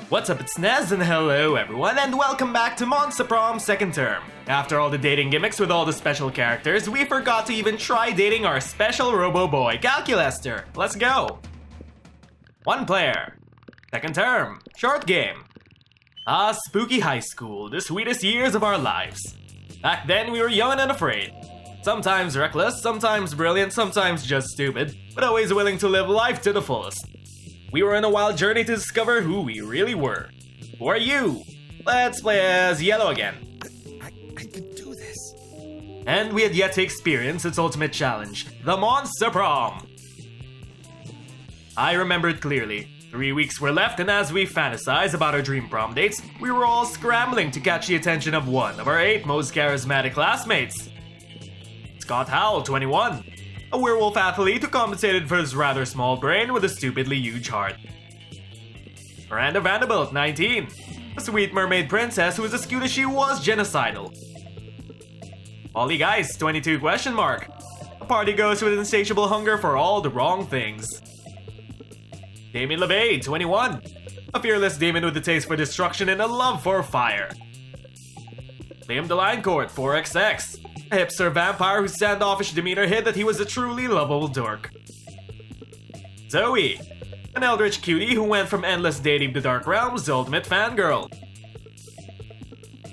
What's up, it's Nez, and hello everyone, and welcome back to Monster Prom second term. After all the dating gimmicks with all the special characters, we forgot to even try dating our special robo-boy, Calculester. Let's go! 1 player. Second term. Short game. Ah, spooky high school, the sweetest years of our lives. Back then, we were young and unafraid. Sometimes reckless, sometimes brilliant, sometimes just stupid, but always willing to live life to the fullest. We were on a wild journey to discover who we really were. Who are you? Let's play as Yellow again. I could do this. And we had yet to experience its ultimate challenge, the Monster Prom. I remembered clearly. 3 weeks were left, and as we fantasized about our dream prom dates, we were all scrambling to catch the attention of one of our 8 most charismatic classmates. Scott Howell, 21. A werewolf athlete who compensated for his rather small brain with a stupidly huge heart. Miranda Vanderbilt, 19. A sweet mermaid princess who was as cute as she was genocidal. Ollie Geist, 22 question mark. A party ghost with an insatiable hunger for all the wrong things. Damien LeBay, 21. A fearless demon with a taste for destruction and a love for fire. Liam Delancort, 4XX. A hipster vampire whose standoffish demeanor hid that he was a truly lovable dork. Zoe. An eldritch cutie who went from endless dating to dark realms to ultimate fangirl.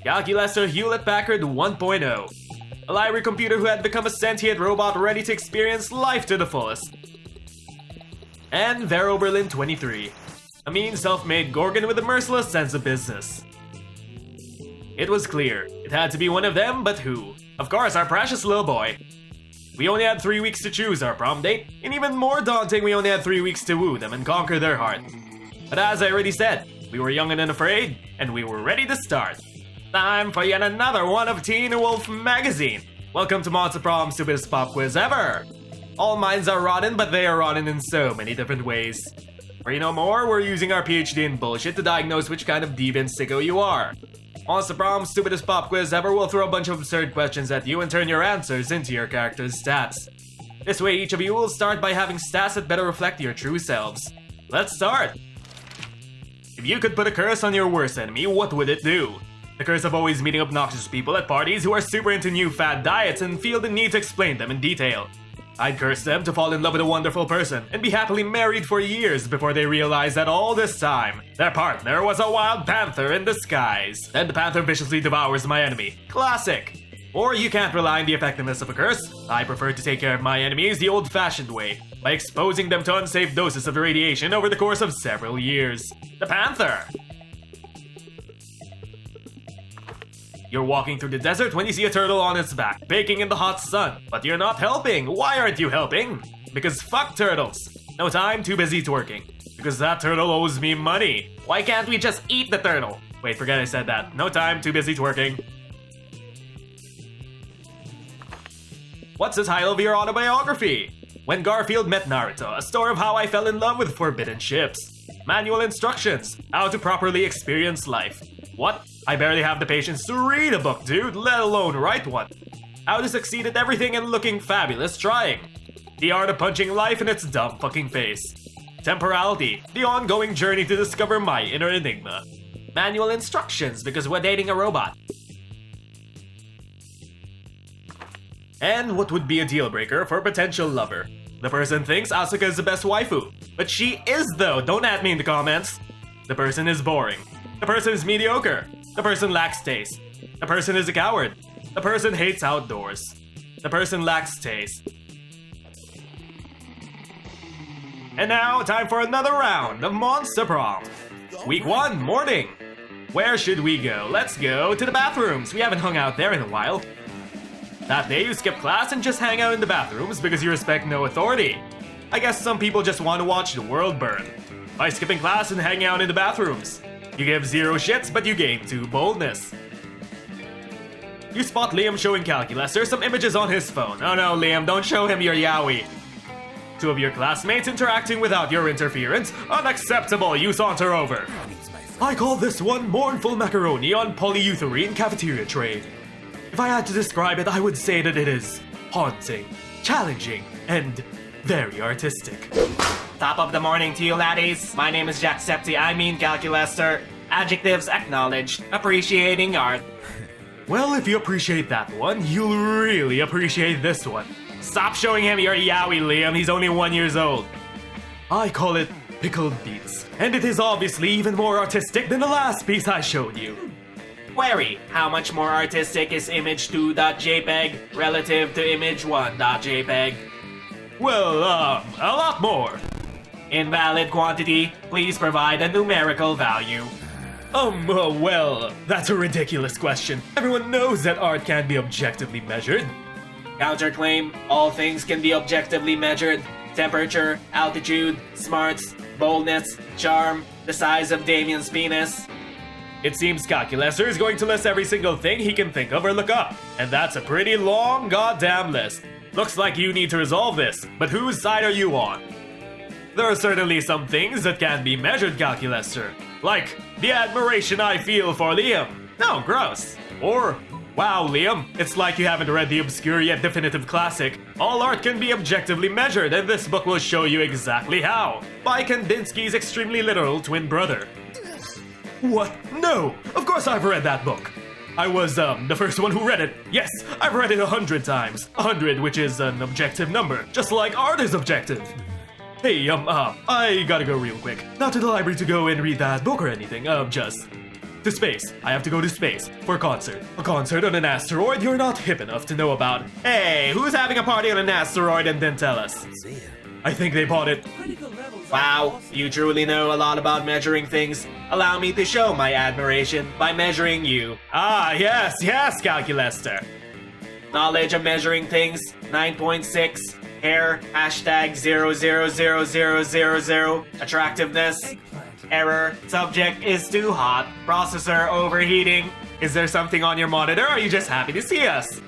Calculester Hewlett-Packard 1.0. A library computer who had become a sentient robot ready to experience life to the fullest. And Vero Berlin 23. A mean self-made Gorgon with a merciless sense of business. It was clear. It had to be one of them, but who? Of course, our precious little boy. We only had 3 weeks to choose our prom date, and even more daunting, we only had 3 weeks to woo them and conquer their heart. But as I already said, we were young and unafraid, and we were ready to start. Time for yet another one of Teen Wolf Magazine. Welcome to Monster Prom's stupidest pop quiz ever. All minds are rotten, but they are rotten in so many different ways. For you know more, we're using our PhD in bullshit to diagnose which kind of deviant sicko you are. Monster Prom's stupidest pop quiz ever will throw a bunch of absurd questions at you and turn your answers into your character's stats. This way, each of you will start by having stats that better reflect your true selves. Let's start! If you could put a curse on your worst enemy, what would it do? The curse of always meeting obnoxious people at parties who are super into new fad diets and feel the need to explain them in detail. I'd curse them to fall in love with a wonderful person and be happily married for years before they realize that all this time, their partner was a wild panther in disguise. Then the panther viciously devours my enemy. Classic! Or you can't rely on the effectiveness of a curse. I prefer to take care of my enemies the old-fashioned way, by exposing them to unsafe doses of radiation over the course of several years. The panther! You're walking through the desert when you see a turtle on its back, baking in the hot sun. But you're not helping. Why aren't you helping? Because fuck turtles. No time, too busy twerking. Because that turtle owes me money. Why can't we just eat the turtle? Wait, forget I said that. No time, too busy twerking. What's the title of your autobiography? When Garfield Met Naruto, a story of how I fell in love with forbidden ships. Manual instructions, how to properly experience life. What? I barely have the patience to read a book, dude, let alone write one. How to succeed at everything and looking fabulous trying. The art of punching life in its dumb fucking face. Temporality, the ongoing journey to discover my inner enigma. Manual instructions, because we're dating a robot. And what would be a deal breaker for a potential lover? The person thinks Asuka is the best waifu. But she is though, don't at me in the comments. The person is boring. The person is mediocre. The person lacks taste. The person is a coward. The person hates outdoors. The person lacks taste. And now, time for another round of Monster Prom. Week 1, morning. Where should we go? Let's go to the bathrooms. We haven't hung out there in a while. That day you skip class and just hang out in the bathrooms because you respect no authority. I guess some people just want to watch the world burn. By skipping class and hanging out in the bathrooms. You give 0 shits, but you gain 2 boldness. You spot Liam showing Calculester some images on his phone. Oh no, Liam, don't show him your yaoi. 2 of your classmates interacting without your interference. Unacceptable, you saunter over. I call this one mournful macaroni on polyurethane cafeteria tray. If I had to describe it, I would say that it is haunting, challenging, and very artistic. Top of the morning to you, laddies. My name is Calculester. Adjectives acknowledged. Appreciating art. Well, if you appreciate that one, you'll really appreciate this one. Stop showing him your yaoi, Liam. He's only 1 year old. I call it pickled beets, and it is obviously even more artistic than the last piece I showed you. Query: how much more artistic is image2.jpg relative to image1.jpg? Well, a lot more. Invalid quantity. Please provide a numerical value. Well, that's a ridiculous question. Everyone knows that art can't be objectively measured. Counterclaim: all things can be objectively measured. Temperature, altitude, smarts, boldness, charm, the size of Damien's penis. It seems Calculester is going to list every single thing he can think of or look up. And that's a pretty long goddamn list. Looks like you need to resolve this, but whose side are you on? There are certainly some things that can be measured, Calculester. Like the admiration I feel for Liam. No, gross. Or, wow, Liam, it's like you haven't read the obscure yet definitive classic. All art can be objectively measured, and this book will show you exactly how. By Kandinsky's extremely literal twin brother. What? No! Of course I've read that book. I was, the first one who read it. Yes, I've read it 100 times. 100, which is an objective number, just like art is objective. Hey, I gotta go real quick. Not to the library to go and read that book or anything, just to space. I have to go to space for a concert. A concert on an asteroid you're not hip enough to know about. Hey, who's having a party on an asteroid and didn't tell us? I think they bought it. Wow, you truly know a lot about measuring things. Allow me to show my admiration by measuring you. Ah, yes, Calculester. Knowledge of measuring things, 9.6. Hair, hashtag 000000. Attractiveness. Error, subject is too hot. Processor overheating. Is there something on your monitor, or are you just happy to see us?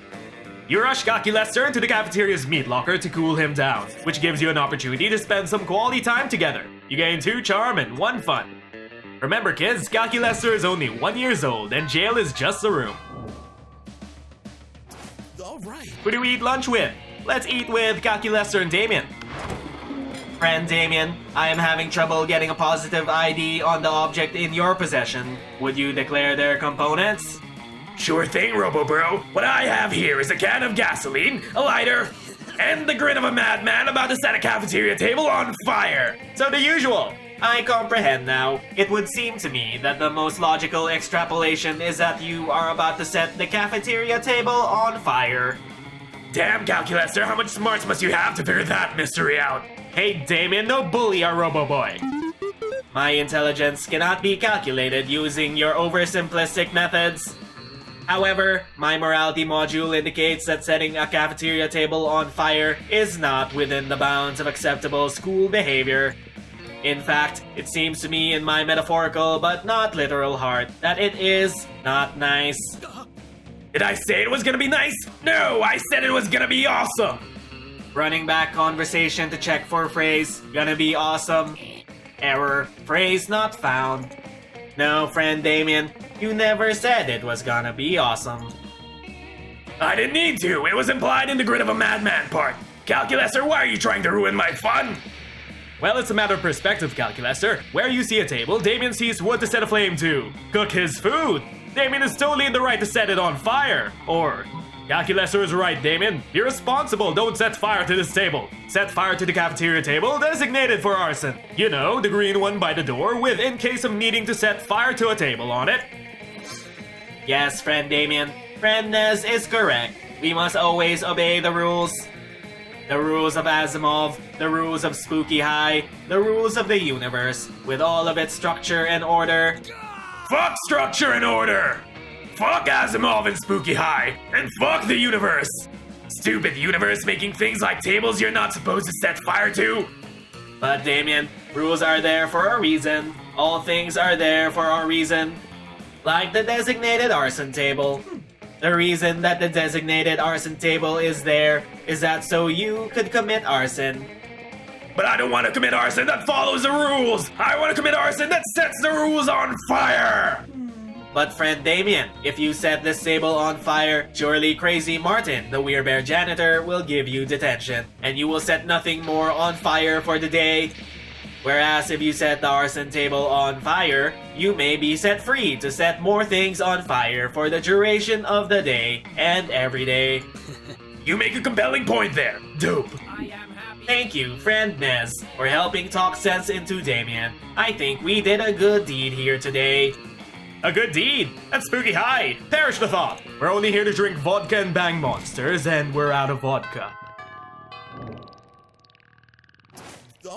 You rush Calculester into the cafeteria's meat locker to cool him down, which gives you an opportunity to spend some quality time together. You gain 2 charm and 1 fun. Remember kids, Calculester is only 1 year old and jail is just a room. Alright. Who do we eat lunch with? Let's eat with Calculester and Damien. Friend Damien, I am having trouble getting a positive ID on the object in your possession. Would you declare their components? Sure thing, Robo-Bro. What I have here is a can of gasoline, a lighter, and the grin of a madman about to set a cafeteria table on fire. So the usual. I comprehend now. It would seem to me that the most logical extrapolation is that you are about to set the cafeteria table on fire. Damn, Calculester, how much smarts must you have to figure that mystery out? Hey, Damien, no bully our Robo-Boy. My intelligence cannot be calculated using your oversimplistic methods. However, my morality module indicates that setting a cafeteria table on fire is not within the bounds of acceptable school behavior. In fact, it seems to me in my metaphorical but not literal heart that it is not nice. Did I say it was gonna be nice? No, I said it was gonna be awesome! Running back conversation to check for phrase, gonna be awesome. Error, phrase not found. No, friend Damien, you never said it was gonna be awesome. I didn't need to, it was implied in the grin of a madman part. Calculester, why are you trying to ruin my fun? Well, it's a matter of perspective, Calculester. Where you see a table, Damien sees wood to set a flame to. Cook his food. Damien is totally in the right to set it on fire. Or, Calculester is right, Damien. Be responsible, don't set fire to this table. Set fire to the cafeteria table designated for arson. You know, the green one by the door with in case of needing to set fire to a table on it. Yes, friend Damien. Friend Nez is correct. We must always obey the rules. The rules of Asimov, the rules of Spooky High, the rules of the universe, with all of its structure and order. Fuck structure and order! Fuck Asimov and Spooky High! And fuck the universe! Stupid universe making things like tables you're not supposed to set fire to! But Damien, rules are there for a reason. All things are there for a reason. Like the designated arson table. The reason that the designated arson table is there is that so you could commit arson. But I don't want to commit arson that follows the rules! I want to commit arson that sets the rules on fire! But friend Damien, if you set this table on fire, surely Crazy Martin, the Weirbear janitor, will give you detention. And you will set nothing more on fire for the day. Whereas if you set the arson table on fire, you may be set free to set more things on fire for the duration of the day and every day. You make a compelling point there. Dope. Thank you, friend Nez, for helping talk sense into Damien. I think we did a good deed here today. A good deed? That's spooky high. Perish the thought. We're only here to drink vodka and bang monsters, and we're out of vodka.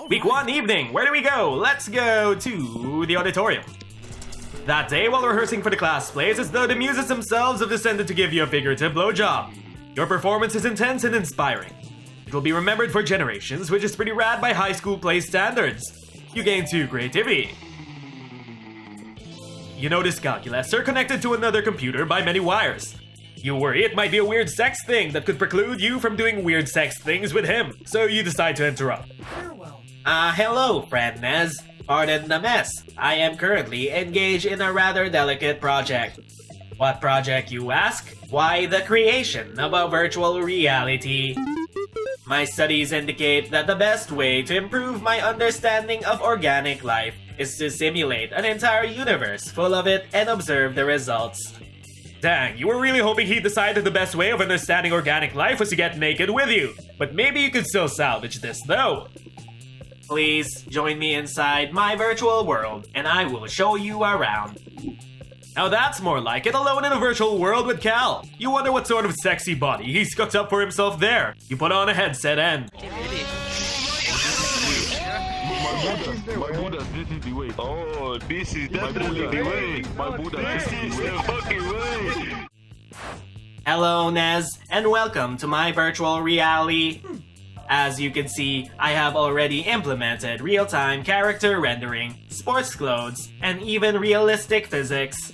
Week 1 evening, where do we go? Let's go to the auditorium. That day, while rehearsing for the class plays, as though the muses themselves have descended to give you a figurative blowjob. Your performance is intense and inspiring. It will be remembered for generations, which is pretty rad by high school play standards. You gain 2 creativity. You notice Calculester connected to another computer by many wires. You worry it might be a weird sex thing that could preclude you from doing weird sex things with him, so you decide to interrupt. Hello, friend Nez. Pardon the mess. I am currently engaged in a rather delicate project. What project, you ask? Why, the creation of a virtual reality. My studies indicate that the best way to improve my understanding of organic life is to simulate an entire universe full of it and observe the results. Dang, you were really hoping he'd decide that the best way of understanding organic life was to get naked with you. But maybe you could still salvage this, though. Please join me inside my virtual world, and I will show you around. Now that's more like it, alone in a virtual world with Cal. You wonder what sort of sexy body he's cooked up for himself there. You put on a headset and... My Buddha, this is the way. Oh, this is definitely the way. My Buddha, this is the fucking way. Hello, Nez, and welcome to my virtual reality. As you can see, I have already implemented real-time character rendering, sports clothes, and even realistic physics.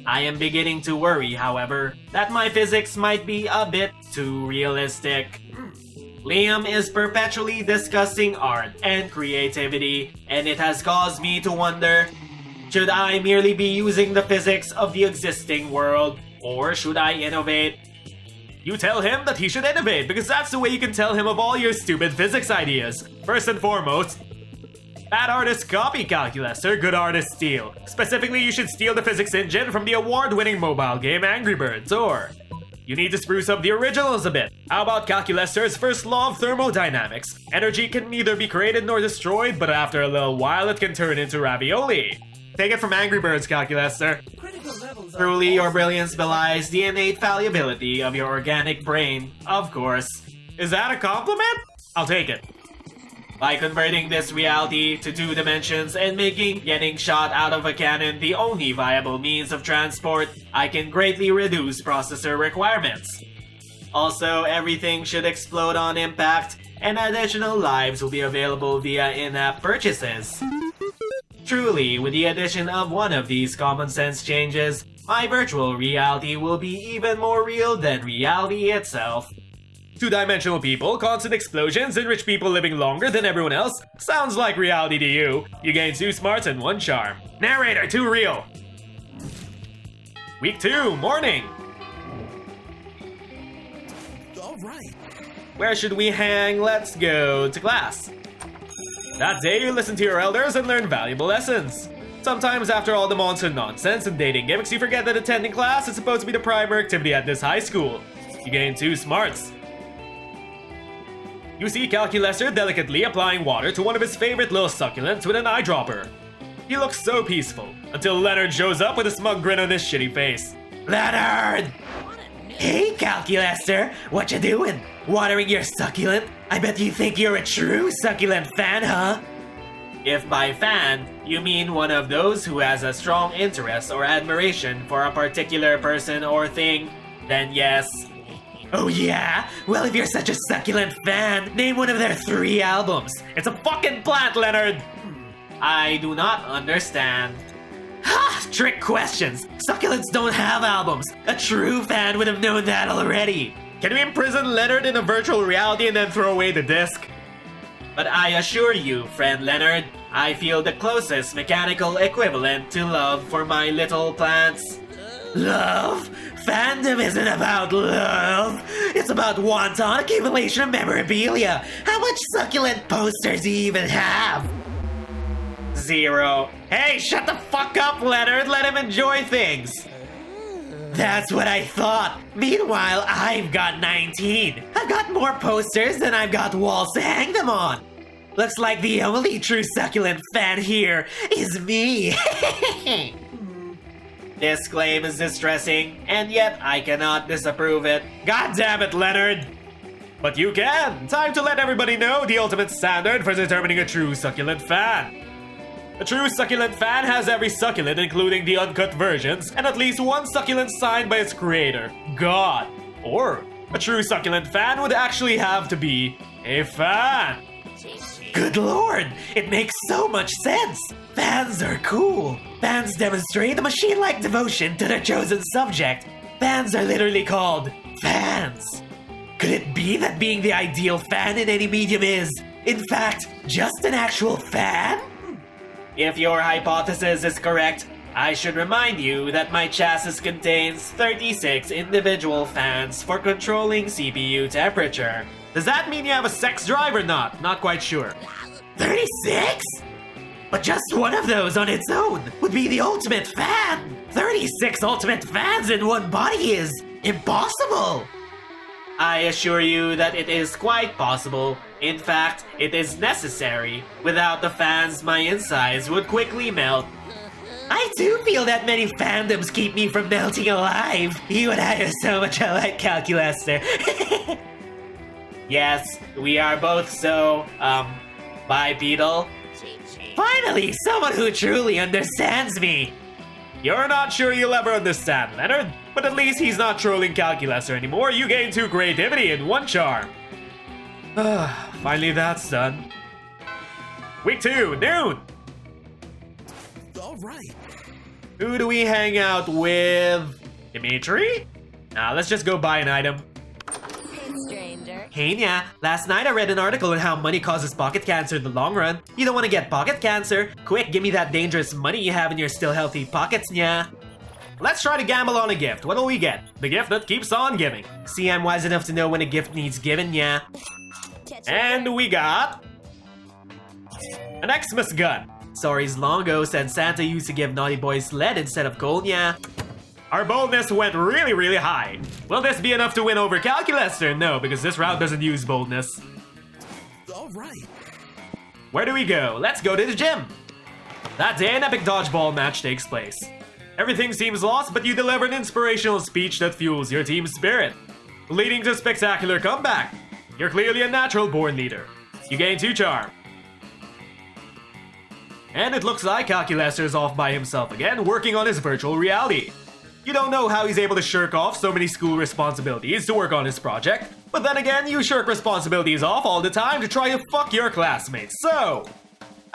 I am beginning to worry, however, that my physics might be a bit too realistic. Liam is perpetually discussing art and creativity, and it has caused me to wonder, should I merely be using the physics of the existing world, or should I innovate? You tell him that he should innovate, because that's the way you can tell him of all your stupid physics ideas. First and foremost, bad artists copy Calculester, good artists steal. Specifically, you should steal the physics engine from the award-winning mobile game Angry Birds, or... you need to spruce up the originals a bit. How about Calculester's first law of thermodynamics? Energy can neither be created nor destroyed, but after a little while it can turn into ravioli. Take it from Angry Birds, Calculester. Truly, your brilliance belies the innate fallibility of your organic brain, of course. Is that a compliment? I'll take it. By converting this reality to 2 dimensions and making getting shot out of a cannon the only viable means of transport, I can greatly reduce processor requirements. Also, everything should explode on impact, and additional lives will be available via in-app purchases. Truly, with the addition of one of these common sense changes, my virtual reality will be even more real than reality itself. 2-dimensional people, constant explosions, and rich people living longer than everyone else? Sounds like reality to you. You gain 2 smarts and 1 charm. Narrator, too real. Week 2, morning. All right. Where should we hang? Let's go to class. That day, you listen to your elders and learn valuable lessons. Sometimes after all the monster nonsense and dating gimmicks, you forget that attending class is supposed to be the primary activity at this high school. You gain 2 smarts. You see Calculester delicately applying water to one of his favorite little succulents with an eyedropper. He looks so peaceful, until Leonard shows up with a smug grin on his shitty face. Leonard! Hey, Calculester! What you doing? Watering your succulent? I bet you think you're a true succulent fan, huh? If by fan, you mean one of those who has a strong interest or admiration for a particular person or thing, then yes. Oh yeah? Well, if you're such a succulent fan, name one of their 3 albums. It's a fucking plant, Leonard! I do not understand. Ha! Trick questions! Succulents don't have albums! A true fan would have known that already! Can we imprison Leonard in a virtual reality and then throw away the disc? But I assure you, friend Leonard, I feel the closest mechanical equivalent to love for my little plants. Love? Fandom isn't about love. It's about wanton accumulation of memorabilia. How much succulent posters do you even have? 0. Hey, shut the fuck up, Leonard. Let him enjoy things. That's what I thought. Meanwhile, I've got 19. I've got more posters than I've got walls to hang them on. Looks like the only true succulent fan here is me. This claim is distressing, and yet I cannot disapprove it. God damn it, Leonard! But you can! Time to let everybody know the ultimate standard for determining a true succulent fan. A true succulent fan has every succulent, including the uncut versions, and at least one succulent signed by its creator, God. Or, a true succulent fan would actually have to be a fan. Good lord, it makes so much sense. Fans are cool. Fans demonstrate a machine-like devotion to their chosen subject. Fans are literally called fans. Could it be that being the ideal fan in any medium is, in fact, just an actual fan? If your hypothesis is correct, I should remind you that my chassis contains 36 individual fans for controlling CPU temperature. Does that mean you have a sex drive or not? Not quite sure. 36? But just one of those on its own would be the ultimate fan. 36 ultimate fans in one body is impossible. I assure you that it is quite possible. In fact, it is necessary. Without the fans, my insides would quickly melt. I do feel that many fandoms keep me from melting alive. You and I are so much alike, Calculester. Yes, we are both so, bipedal. Finally, someone who truly understands me. You're not sure you'll ever understand, Leonard, but at least he's not trolling Calculester anymore. You gain 2 creativity and 1 charm. Finally that's done. Week 2, noon! All right. Who do we hang out with? Dimitri? Nah, let's just go buy an item. Stranger. Hey Nya, last night I read an article on how money causes pocket cancer in the long run. You don't want to get pocket cancer? Quick, give me that dangerous money you have in your still healthy pockets, Nya. Let's try to gamble on a gift. What'll we get? The gift that keeps on giving. See, I'm wise enough to know when a gift needs given, Nya. And we got an Xmas gun. Stories long ago said Santa used to give naughty boys lead instead of gold, Nya. Our boldness went really high. Will this be enough to win over Calculester? No, because this route doesn't use boldness. All right. Where do we go? Let's go to the gym. That day, an epic dodgeball match takes place. Everything seems lost, but you deliver an inspirational speech that fuels your team's spirit, leading to a spectacular comeback. You're clearly a natural born leader. You gain 2 charm. And it looks like Calculester is off by himself again, working on his virtual reality. You don't know how he's able to shirk off so many school responsibilities to work on his project, but then again, you shirk responsibilities off all the time to try to fuck your classmates, so...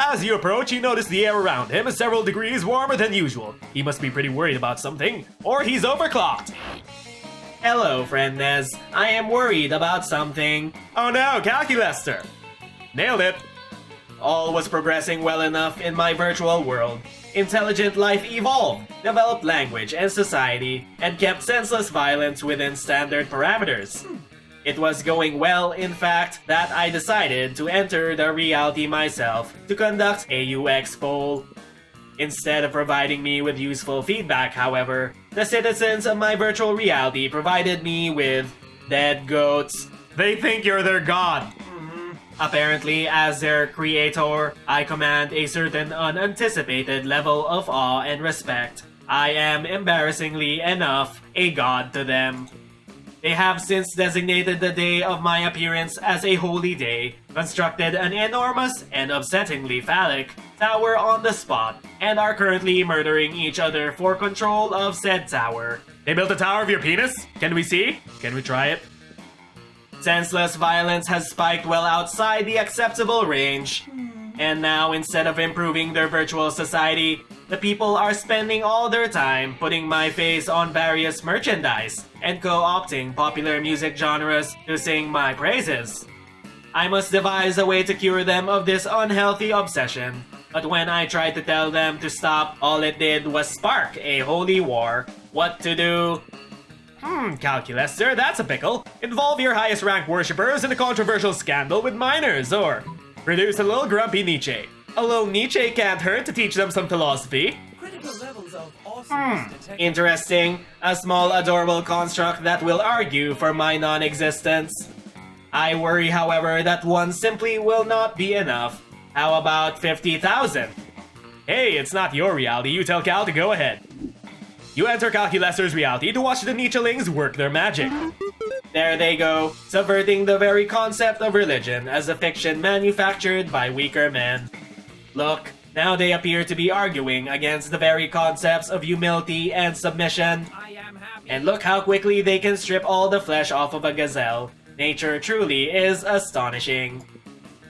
As you approach, you notice the air around him is several degrees warmer than usual. He must be pretty worried about something, or he's overclocked. Hello, friend Nez. I am worried about something. Oh no, Calculester! Nailed it. All was progressing well enough in my virtual world. Intelligent life evolved, developed language and society, and kept senseless violence within standard parameters. It was going well, in fact, that I decided to enter the reality myself to conduct a UX poll. Instead of providing me with useful feedback, however, the citizens of my virtual reality provided me with dead goats. They think you're their god. Apparently, as their creator, I command a certain unanticipated level of awe and respect. I am, embarrassingly enough, a god to them. They have since designated the day of my appearance as a holy day, constructed an enormous and upsettingly phallic tower on the spot, and are currently murdering each other for control of said tower. They built a tower of your penis? Can we see? Can we try it? Senseless violence has spiked well outside the acceptable range. And now, instead of improving their virtual society, the people are spending all their time putting my face on various merchandise and co-opting popular music genres to sing my praises. I must devise a way to cure them of this unhealthy obsession. But when I tried to tell them to stop, all it did was spark a holy war. What to do? Calculester, that's a pickle. Involve your highest rank worshippers in a controversial scandal with minors, or produce a little grumpy Nietzsche. A little Nietzsche can't hurt to teach them some philosophy. Critical levels of awesomeness detected. Interesting. A small adorable construct that will argue for my non-existence. I worry, however, that one simply will not be enough. How about 50,000? Hey, it's not your reality, you tell Cal to go ahead. You enter Calculester's reality to watch the Nietzschelings work their magic. There they go, subverting the very concept of religion as a fiction manufactured by weaker men. Look, now they appear to be arguing against the very concepts of humility and submission. And look how quickly they can strip all the flesh off of a gazelle. Nature truly is astonishing.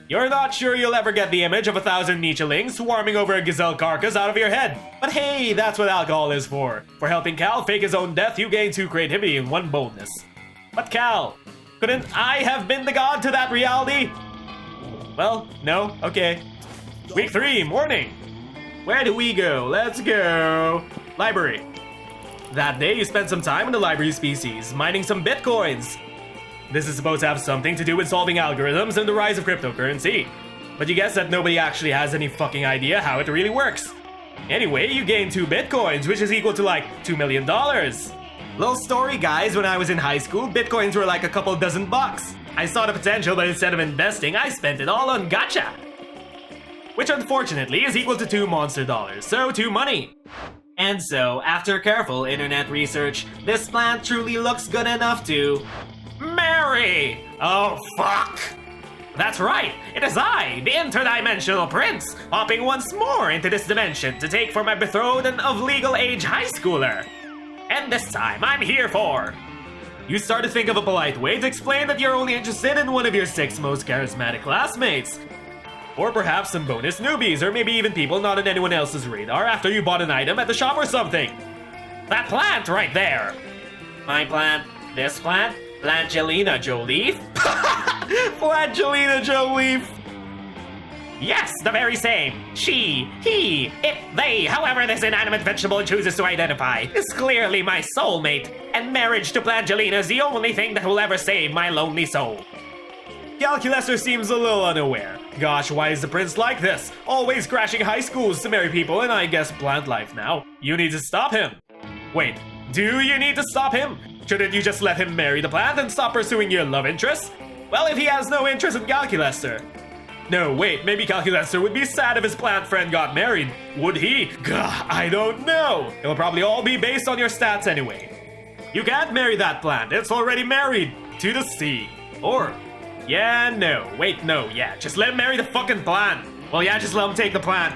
You're not sure you'll ever get the image of 1,000 Nietzschelings swarming over a gazelle carcass out of your head. But hey, that's what alcohol is for. For helping Cal fake his own death, you gain 2 creativity and 1 boldness. But Cal, couldn't I have been the god to that reality? Well, no, okay. Week 3, morning. Where do we go? Let's go. Library. That day you spent some time in the library species, mining some bitcoins. This is supposed to have something to do with solving algorithms and the rise of cryptocurrency. But you guess that nobody actually has any fucking idea how it really works. Anyway, you gain 2 bitcoins, which is equal to like $2 million. Little story, guys, when I was in high school, bitcoins were like a couple dozen bucks. I saw the potential, but instead of investing, I spent it all on gacha. Which unfortunately is equal to 2 monster dollars, so 2 money. And so, after careful internet research, this plant truly looks good enough to... Mary! Oh, fuck! That's right, it is I, the interdimensional prince, hopping once more into this dimension to take for my betrothed and of legal age high schooler. And this time, I'm here for... You start to think of a polite way to explain that you're only interested in one of your 6 most charismatic classmates. Or perhaps some bonus newbies, or maybe even people not on anyone else's radar after you bought an item at the shop or something. That plant right there! My plant? This plant? Plangelina Jolie? Plangelina Jolie! Yes, the very same. She, he, it, they, however this inanimate vegetable chooses to identify, is clearly my soulmate, and marriage to Plangelina is the only thing that will ever save my lonely soul. Calculester seems a little unaware. Gosh, why is the prince like this? Always crashing high schools to marry people and I guess plant life now. You need to stop him. Wait, do you need to stop him? Shouldn't you just let him marry the plant and stop pursuing your love interest? Well, if he has no interest in Calculester. No, wait, maybe Calculester would be sad if his plant friend got married. Would he? Gah, I don't know. It'll probably all be based on your stats anyway. You can't marry that plant, it's already married to the sea. Or, yeah, no, wait, no, yeah, just let him marry the fucking plant. Well, yeah, just let him take the plant.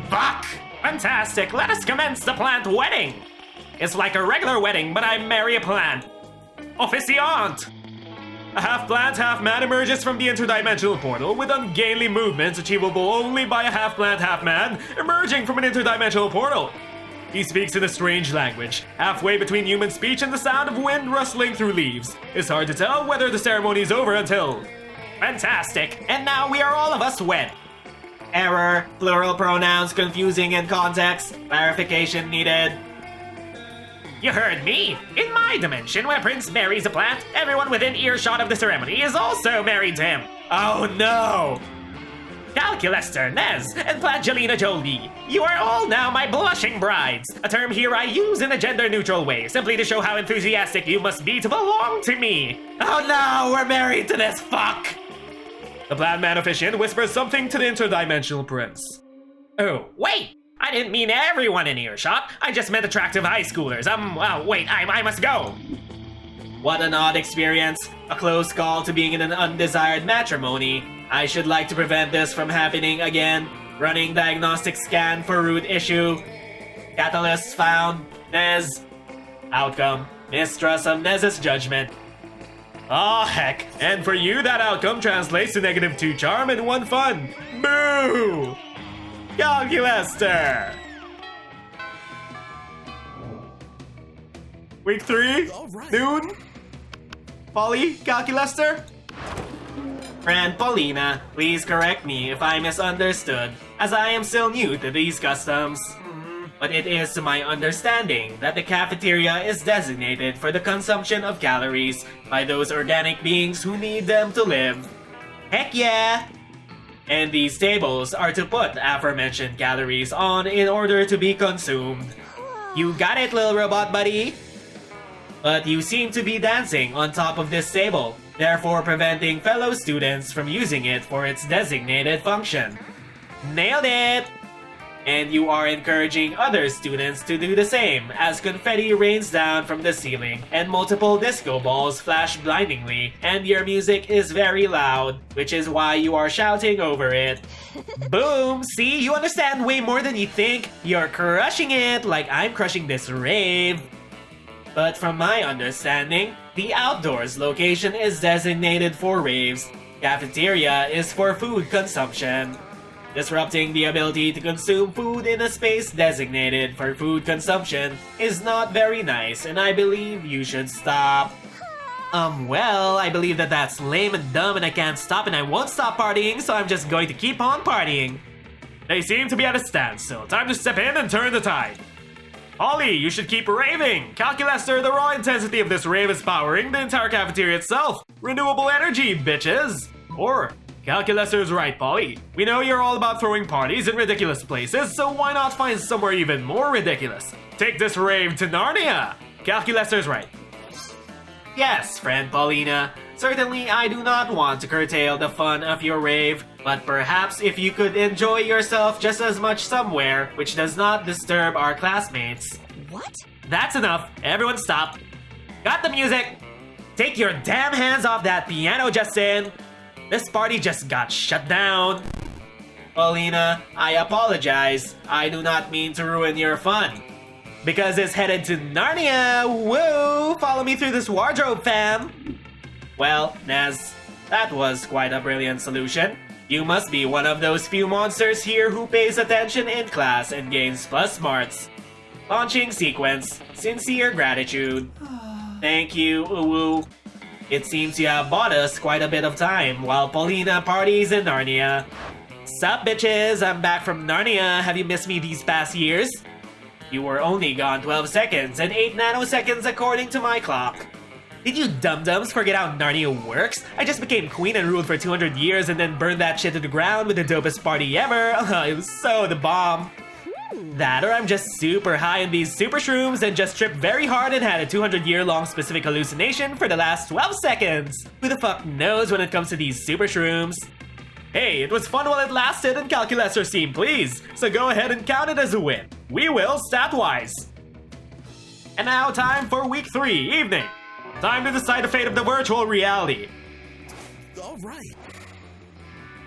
Fuck! Fantastic, let us commence the plant wedding. It's like a regular wedding, but I marry a plant. Officiant! A half-plant, half-man emerges from the interdimensional portal with ungainly movements achievable only by a half-plant, half-man emerging from an interdimensional portal. He speaks in a strange language, halfway between human speech and the sound of wind rustling through leaves. It's hard to tell whether the ceremony is over until... Fantastic! And now we are all of us wed. Error, plural pronouns confusing in context, clarification needed. You heard me! In my dimension, when a prince marries a plant, everyone within earshot of the ceremony is also married to him. Oh no! Calculester, Nez, and Plangelina Jolie, you are all now my blushing brides. A term here I use in a gender-neutral way, simply to show how enthusiastic you must be to belong to me. Oh no, we're married to this fuck! The plant man officiant whispers something to the interdimensional prince. Oh, wait! I didn't mean everyone in earshot. I just meant attractive high schoolers. Wait, I must go. What an odd experience. A close call to being in an undesired matrimony. I should like to prevent this from happening again. Running diagnostic scan for root issue. Catalysts found. Nez. Outcome. Mistrust of Nez's judgment. Aw, heck. And for you, that outcome translates to -2 charm and 1 fun. Boo! Calculester! Week 3? All right. Noon? Polly? Calculester? Friend Paulina, please correct me if I misunderstood, as I am still new to these customs. But it is to my understanding that the cafeteria is designated for the consumption of calories by those organic beings who need them to live. Heck yeah! And these tables are to put aforementioned calories on in order to be consumed. You got it, little robot buddy! But you seem to be dancing on top of this table, therefore preventing fellow students from using it for its designated function. Nailed it! And you are encouraging other students to do the same as confetti rains down from the ceiling and multiple disco balls flash blindingly, and your music is very loud, which is why you are shouting over it. Boom! See, you understand way more than you think. You're crushing it like I'm crushing this rave. But from my understanding, the outdoors location is designated for raves. Cafeteria is for food consumption. Disrupting the ability to consume food in a space designated for food consumption is not very nice, and I believe you should stop. Well, I believe that that's lame and dumb and I can't stop and I won't stop partying, so I'm just going to keep on partying. They seem to be at a standstill. Time to step in and turn the tide. Ollie, you should keep raving! Calculester, the raw intensity of this rave is powering the entire cafeteria itself! Renewable energy, bitches! Or, Calculester's right, Polly. We know you're all about throwing parties in ridiculous places, so why not find somewhere even more ridiculous? Take this rave to Narnia! Calculester's right. Yes, friend Paulina. Certainly I do not want to curtail the fun of your rave, but perhaps if you could enjoy yourself just as much somewhere which does not disturb our classmates. What? That's enough. Everyone stop. Got the music! Take your damn hands off that piano, Justin! This party just got shut down. Paulina, I apologize. I do not mean to ruin your fun. Because it's headed to Narnia! Woo! Follow me through this wardrobe, fam! Well, Nez, that was quite a brilliant solution. You must be one of those few monsters here who pays attention in class and gains plus smarts. Launching sequence. Sincere gratitude. Thank you, Uwu. It seems you have bought us quite a bit of time while Paulina parties in Narnia. Sup, bitches? I'm back from Narnia. Have you missed me these past years? You were only gone 12 seconds and 8 nanoseconds according to my clock. Did you dum-dums forget how Narnia works? I just became queen and ruled for 200 years and then burned that shit to the ground with the dopest party ever. It was so the bomb. That or I'm just super high on these super shrooms and just tripped very hard and had a 200-year-long specific hallucination for the last 12 seconds. Who the fuck knows when it comes to these super shrooms? Hey, it was fun while it lasted and Calculester seemed pleased, so go ahead and count it as a win. We will, stat-wise. And now time for week 3, evening. Time to decide the fate of the virtual reality. Alright.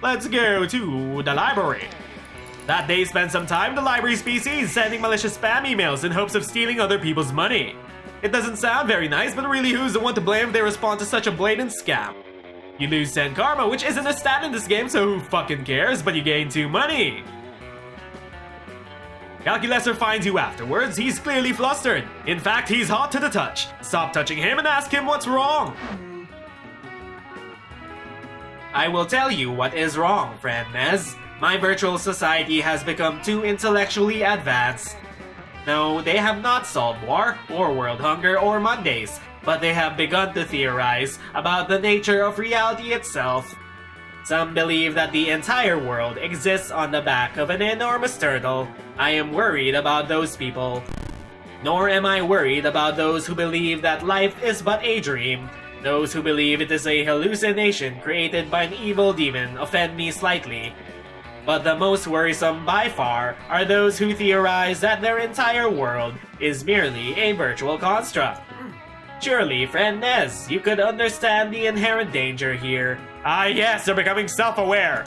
Let's go to the library. That day spent some time in the library species sending malicious spam emails in hopes of stealing other people's money. It doesn't sound very nice, but really who's the one to blame if they respond to such a blatant scam? You lose 10 karma, which isn't a stat in this game, so who fucking cares, but you gain 2 money. Calculester finds you afterwards. He's clearly flustered. In fact, he's hot to the touch. Stop touching him and ask him what's wrong. I will tell you what is wrong, friend Nez. My virtual society has become too intellectually advanced. No, they have not solved war, or world hunger, or Mondays, but they have begun to theorize about the nature of reality itself. Some believe that the entire world exists on the back of an enormous turtle. I am worried about those people. Nor am I worried about those who believe that life is but a dream. Those who believe it is a hallucination created by an evil demon offend me slightly. But the most worrisome by far are those who theorize that their entire world is merely a virtual construct. Surely, friend Nez, you could understand the inherent danger here. Ah yes, they're becoming self-aware.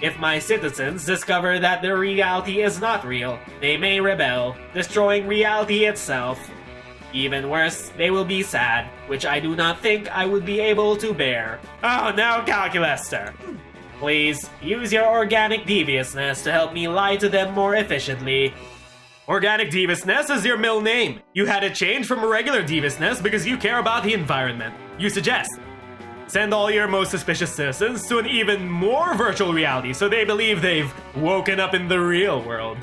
If my citizens discover that their reality is not real, they may rebel, destroying reality itself. Even worse, they will be sad, which I do not think I would be able to bear. Oh no, Calculester! Please, use your organic deviousness to help me lie to them more efficiently. Organic deviousness is your middle name. You had it changed from regular deviousness because you care about the environment. You suggest send all your most suspicious citizens to an even more virtual reality so they believe they've woken up in the real world.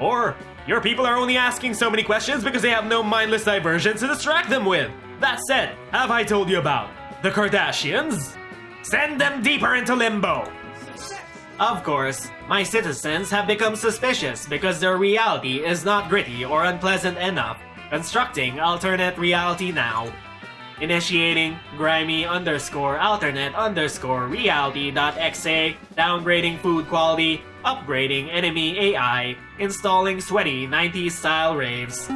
Or your people are only asking so many questions because they have no mindless diversions to distract them with. That said, have I told you about the Kardashians? Send them deeper into limbo. Of course, my citizens have become suspicious because their reality is not gritty or unpleasant enough. Constructing alternate reality now. Initiating grimy _alternate reality.exe, downgrading food quality, upgrading enemy AI, installing sweaty 90s style raves.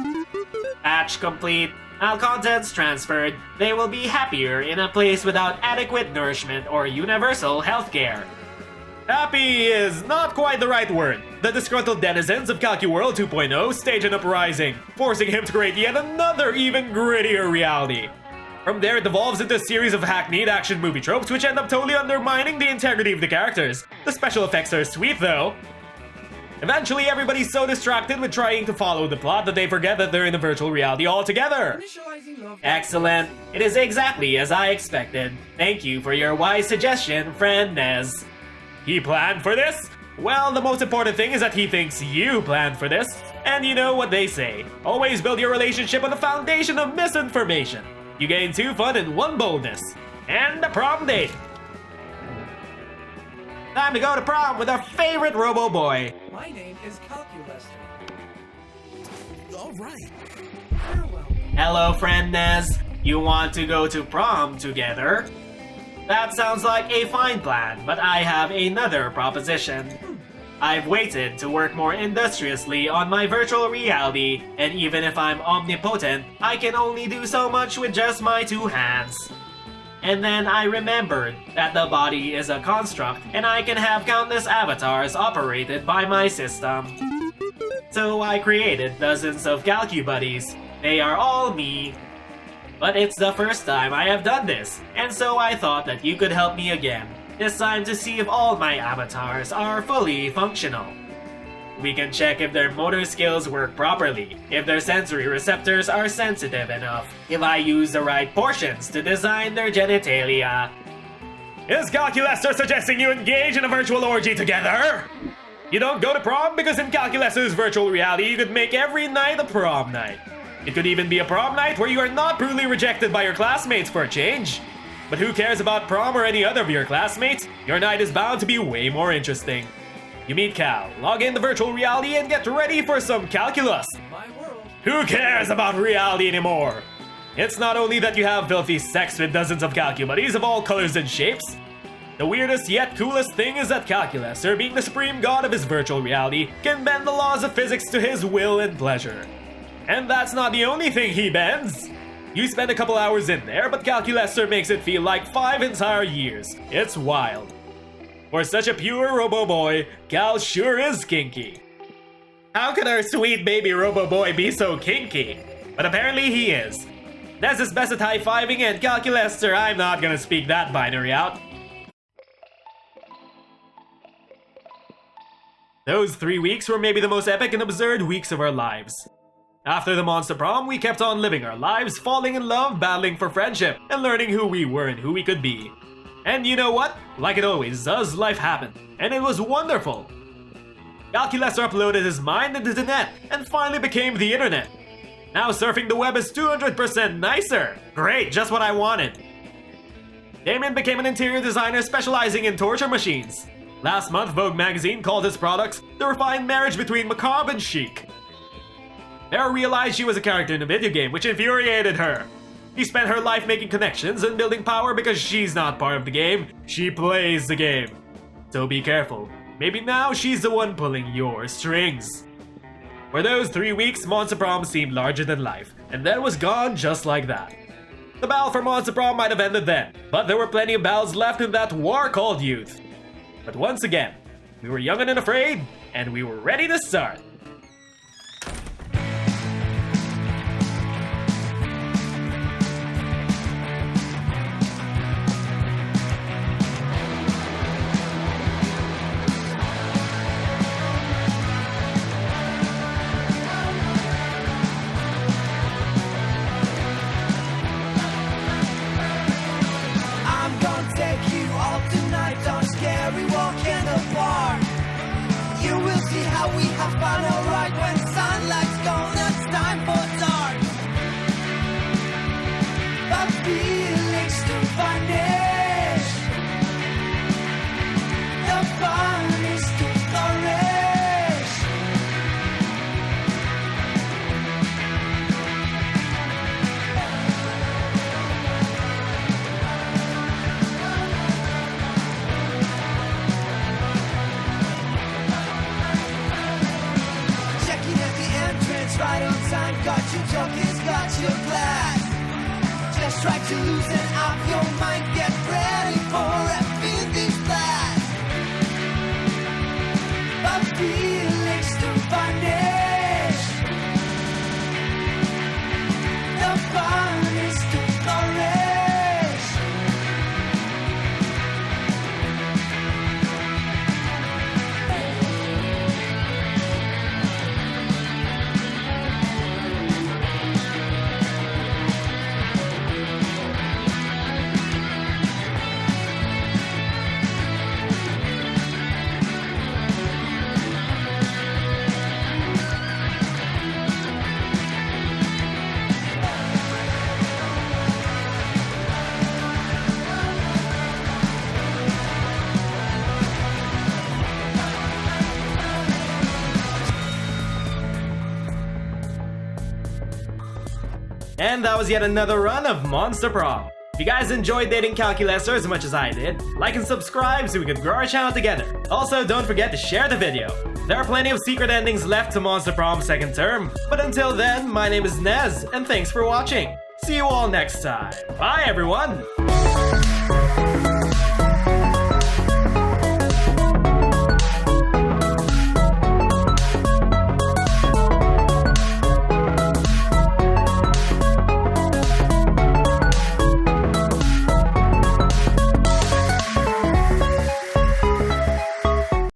Patch complete. Malcontents transferred. They will be happier in a place without adequate nourishment or universal healthcare. Happy is not quite the right word. The disgruntled denizens of CalcuWorld 2.0 stage an uprising, forcing him to create yet another even grittier reality. From there, it devolves into a series of hackneyed action movie tropes which end up totally undermining the integrity of the characters. The special effects are sweet though. Eventually, everybody's so distracted with trying to follow the plot that they forget that they're in a virtual reality altogether. Excellent. It is exactly as I expected. Thank you for your wise suggestion, friend Nez. He planned for this? Well, the most important thing is that he thinks you planned for this. And you know what they say. Always build your relationship on a foundation of misinformation. You gain 2 fun and 1 boldness. And a prom date. Time to go to prom with our favorite Robo Boy. My name is Calculester. All right. Farewell. Hello, friend Nez. You want to go to prom together? That sounds like a fine plan, but I have another proposition. I've waited to work more industriously on my virtual reality, and even if I'm omnipotent, I can only do so much with just my 2 hands. And then I remembered that the body is a construct, and I can have countless avatars operated by my system. So I created dozens of CalcuBuddies. They are all me. But it's the first time I have done this, and so I thought that you could help me again. This time to see if all my avatars are fully functional. We can check if their motor skills work properly, if their sensory receptors are sensitive enough, if I use the right portions to design their genitalia. Is Calculester suggesting you engage in a virtual orgy together? You don't go to prom because in Calculester's virtual reality you could make every night a prom night. It could even be a prom night where you are not brutally rejected by your classmates for a change. But who cares about prom or any other of your classmates? Your night is bound to be way more interesting. You meet Cal, log in the virtual reality and get ready for some calculus. My world. Who cares about reality anymore? It's not only that you have filthy sex with dozens of CalcuBuddies of all colors and shapes. The weirdest yet coolest thing is that Calculester, being the supreme god of his virtual reality, can bend the laws of physics to his will and pleasure. And that's not the only thing he bends. You spend a couple hours in there, but Calculester makes it feel like 5 entire years. It's wild. For such a pure Robo Boy, Cal sure is kinky. How could our sweet baby Robo Boy be so kinky? But apparently he is. Nez is best at high-fiving, and Calculester, I'm not gonna speak that binary out. Those 3 weeks were maybe the most epic and absurd weeks of our lives. After the Monster Prom, we kept on living our lives, falling in love, battling for friendship, and learning who we were and who we could be. And you know what? Like it always does, life happened, and it was wonderful. Calculester uploaded his mind into the net, and finally became the internet. Now surfing the web is 200% nicer. Great, just what I wanted. Damien became an interior designer specializing in torture machines. Last month, Vogue magazine called his products the refined marriage between macabre and chic. Vera realized she was a character in a video game, which infuriated her. She spent her life making connections and building power because she's not part of the game, she plays the game. So be careful. Maybe now she's the one pulling your strings. For those 3 weeks, Monster Prom seemed larger than life, and then was gone just like that. The battle for Monster Prom might have ended then, but there were plenty of battles left in that war called youth. But once again, we were young and unafraid, and we were ready to start. I'm gonna take you all tonight on a scary walk in the park. You will see how we have fun time, got you talking, got your glass. Just try to loosen up your mind, get ready for a fiendish blast. But feelings to vanish. The fun is to flourish. And that was yet another run of Monster Prom. If you guys enjoyed dating Calculester as much as I did, like and subscribe so we could grow our channel together. Also, don't forget to share the video. There are plenty of secret endings left to Monster Prom second term. But until then, my name is Nez, and thanks for watching. See you all next time. Bye everyone!